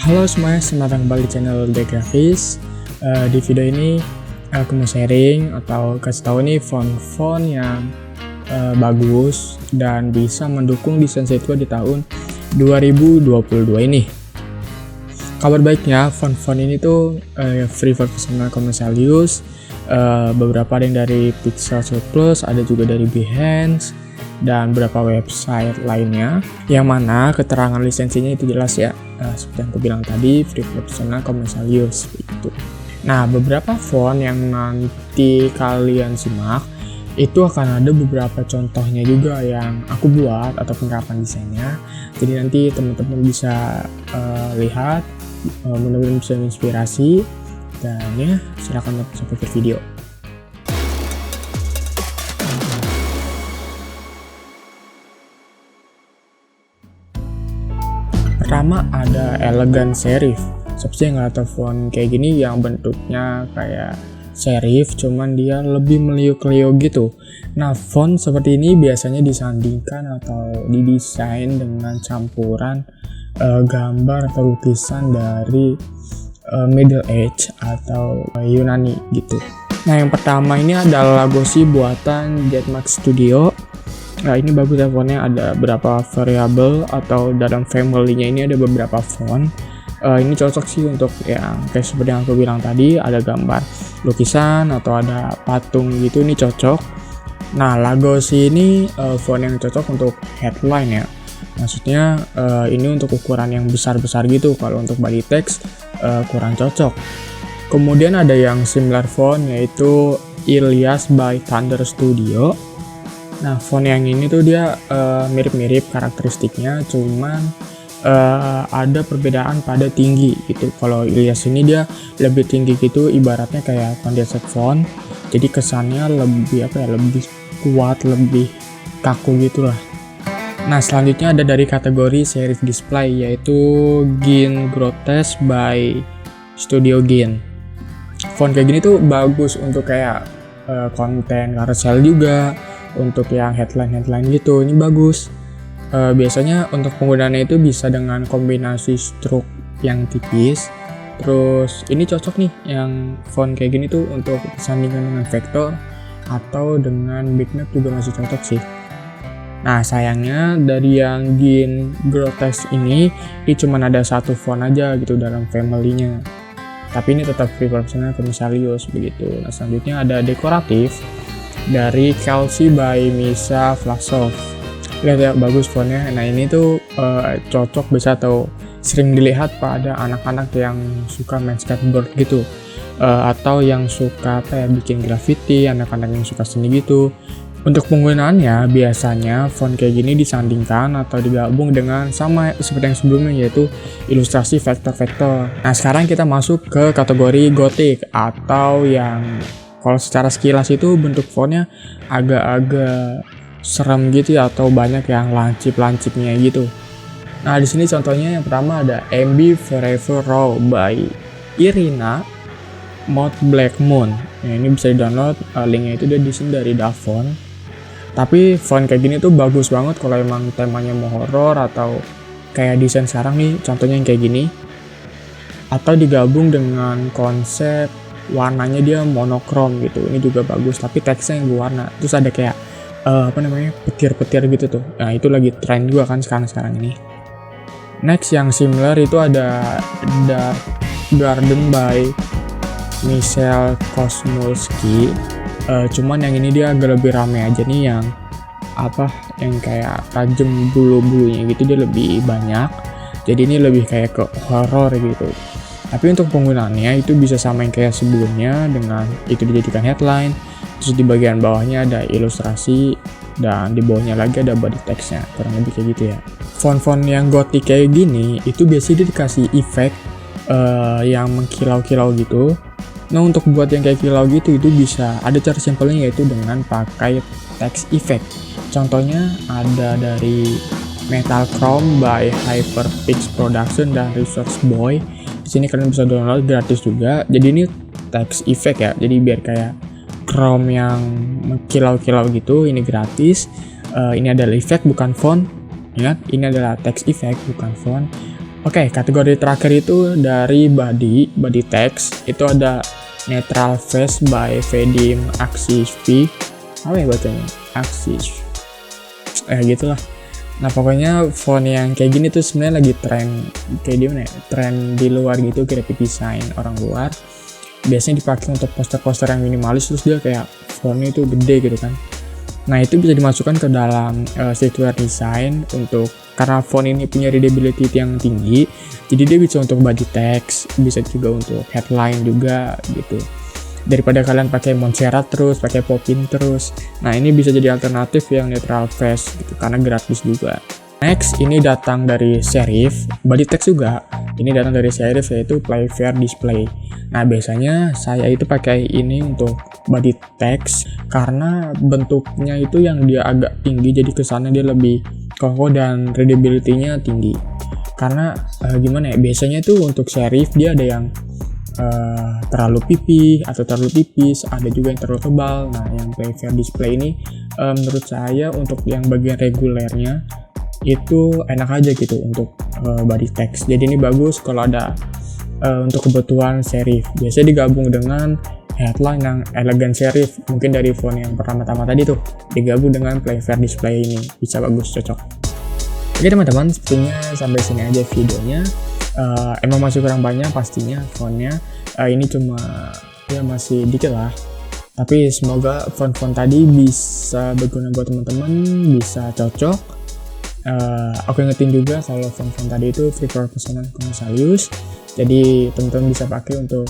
Halo semuanya, selamat datang kembali di channel The Graphics. Di video ini aku mau sharing atau kasih tahu nih font-font yang bagus dan bisa mendukung desain Setua di tahun 2022 ini. Kabar baiknya, font-font ini tuh free for personal commercial use. Beberapa ada yang dari Pixel Plus, ada juga dari Behance, dan beberapa website lainnya, yang mana keterangan lisensinya itu jelas ya, seperti yang aku bilang tadi, free for personal commercial use gitu. Nah, beberapa font yang nanti kalian simak itu akan ada beberapa contohnya juga yang aku buat atau penerapan desainnya. Jadi nanti teman-teman bisa lihat, mudah-mudahan bisa menginspirasi, dan ya silakan sampai ke video. Pertama ada Elegant Serif. Siapa sih yang nggak tahu font kayak gini yang bentuknya kayak serif, cuman dia lebih meliuk-liuk gitu. Nah, font seperti ini biasanya disandingkan atau didesain dengan campuran gambar atau lukisan dari Middle Age atau Yunani gitu. Nah, yang pertama ini adalah logosi buatan Jetmax Studio. Nah, ini bagus ya fontnya, ada beberapa variabel atau dalam family-nya ini ada beberapa font. Ini cocok sih untuk yang kayak seperti yang aku bilang tadi, ada gambar lukisan atau ada patung gitu, ini cocok. Nah, Lagosi ini font yang cocok untuk headline ya. Maksudnya ini untuk ukuran yang besar-besar gitu, kalau untuk body text kurang cocok. Kemudian ada yang similar font yaitu Ilias by Thunder Studio. Nah, font yang ini tuh dia mirip-mirip karakteristiknya, cuman ada perbedaan pada tinggi gitu. Kalau Ilias ini dia lebih tinggi gitu, ibaratnya kayak condensed font. Jadi kesannya lebih lebih kuat, lebih kaku gitulah. Nah, selanjutnya ada dari kategori serif display yaitu GIN Grotesque by Studio GIN. Font kayak gini tuh bagus untuk kayak konten carousel juga. Untuk yang headline gitu, ini bagus. Biasanya untuk penggunaannya itu bisa dengan kombinasi stroke yang tipis. Terus ini cocok nih yang font kayak gini tuh untuk disandingkan dengan vektor atau dengan bitmap juga masih cocok sih. Nah, sayangnya dari yang GIN Grotesque ini cuma ada satu font aja gitu dalam family-nya. Tapi ini tetap free personal commercial use begitu. Nah, selanjutnya ada dekoratif dari Kelsey by Misha Vlasov. Lihat ya, bagus fontnya. Nah, ini tuh cocok bisa atau sering dilihat pada anak-anak yang suka main skateboard gitu, atau yang suka bikin graffiti, anak-anak yang suka seni gitu. Untuk penggunaannya biasanya font kayak gini disandingkan atau digabung dengan sama seperti yang sebelumnya, yaitu ilustrasi vektor-vektor. Nah, sekarang kita masuk ke kategori Gothic atau yang kalau secara sekilas itu bentuk fontnya agak-agak serem gitu ya, atau banyak yang lancip-lancipnya gitu. Nah, di sini contohnya yang pertama ada MB Forever Raw by Irina Mode Black Moon. Nah, ini bisa di-download, linknya itu dia di sini dari Davon. Tapi font kayak gini tuh bagus banget kalau emang temanya mau horor atau kayak desain sekarang nih, contohnya yang kayak gini. Atau digabung dengan konsep warnanya dia monokrom gitu, ini juga bagus, tapi teksnya yang berwarna. Terus ada kayak petir-petir gitu tuh. Nah, itu lagi tren juga kan sekarang ini. Next yang similar itu ada Dark Garden by Michelle Kosmulski. Cuman yang ini dia agak lebih rame aja nih, yang yang kayak tajam bulu-bulunya gitu, dia lebih banyak. Jadi ini lebih kayak ke horror gitu. Tapi untuk penggunaannya itu bisa sama yang kayak sebelumnya, dengan itu dijadikan headline. Terus di bagian bawahnya ada ilustrasi, dan di bawahnya lagi ada body text-nya, kurang lebih kayak gitu ya. Font-font yang gothic kayak gini itu biasanya dia dikasih efek yang mengkilau-kilau gitu. Nah, untuk buat yang kayak kilau gitu itu bisa ada cara simpelnya, yaitu dengan pakai text effect. Contohnya ada dari Metal Chrome by Hyperpix Production dan Resource Boy. Di sini kalian bisa download gratis juga. Jadi ini text effect ya. Jadi biar kayak Chrome yang kilau-kilau gitu, ini gratis. Ini adalah effect bukan font. Ingat, ini adalah text effect bukan font. Oke, kategori terakhir itu dari body text itu ada Neutral Face by Vadim Aksishvi. Apa ya bacanya? Aksish. Gitulah. Nah pokoknya font yang kayak gini tuh sebenarnya lagi tren kayak gimana ya? Tren di luar gitu, graphic design orang luar. Biasanya dipakai untuk poster-poster yang minimalis, terus dia kayak fontnya itu gede gitu kan. Nah itu bisa dimasukkan ke dalam software design karena font ini punya readability yang tinggi, jadi dia bisa untuk body text, bisa juga untuk headline juga gitu. Daripada kalian pakai Montserrat terus, pakai Popin terus. Nah ini bisa jadi alternatif yang neutral face gitu, karena gratis juga. Next, ini datang dari serif, body text juga. Ini datang dari serif, yaitu Play Fair Display. Nah biasanya saya itu pakai ini untuk body text karena bentuknya itu yang dia agak tinggi, jadi kesannya dia lebih kokoh dan readability-nya tinggi. Karena gimana ya, biasanya tuh untuk serif dia ada yang terlalu pipih atau terlalu tipis, ada juga yang terlalu tebal. Nah yang Play Fair Display ini menurut saya untuk yang bagian regulernya itu enak aja gitu untuk body text. Jadi ini bagus kalau ada untuk kebutuhan serif. Biasanya digabung dengan headline yang elegan serif, mungkin dari font yang pertama-tama tadi tuh digabung dengan Play Fair Display ini, bisa bagus, cocok. Oke teman-teman, sepertinya sampai sini aja videonya. Emang masih kurang banyak pastinya fontnya, ini cuma ya masih dikit lah, tapi semoga font-font tadi bisa berguna buat teman-teman, bisa cocok. Aku ingetin juga kalau font-font tadi itu free for personal commercial, jadi teman-teman bisa pakai untuk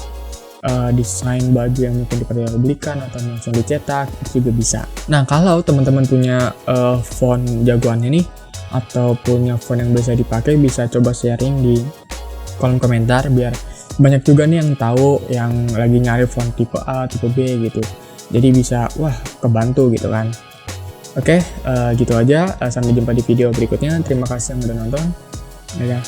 desain baju yang mungkin diperjualbelikan atau langsung dicetak, itu juga bisa. Nah kalau teman-teman punya font jagoannya nih atau punya font yang bisa dipakai, bisa coba sharing di kolom komentar biar banyak juga nih yang tahu, yang lagi nyari font tipe A, tipe B gitu. Jadi bisa kebantu gitu kan. Oke, gitu aja. Sampai jumpa di video berikutnya. Terima kasih yang udah nonton. Dadah.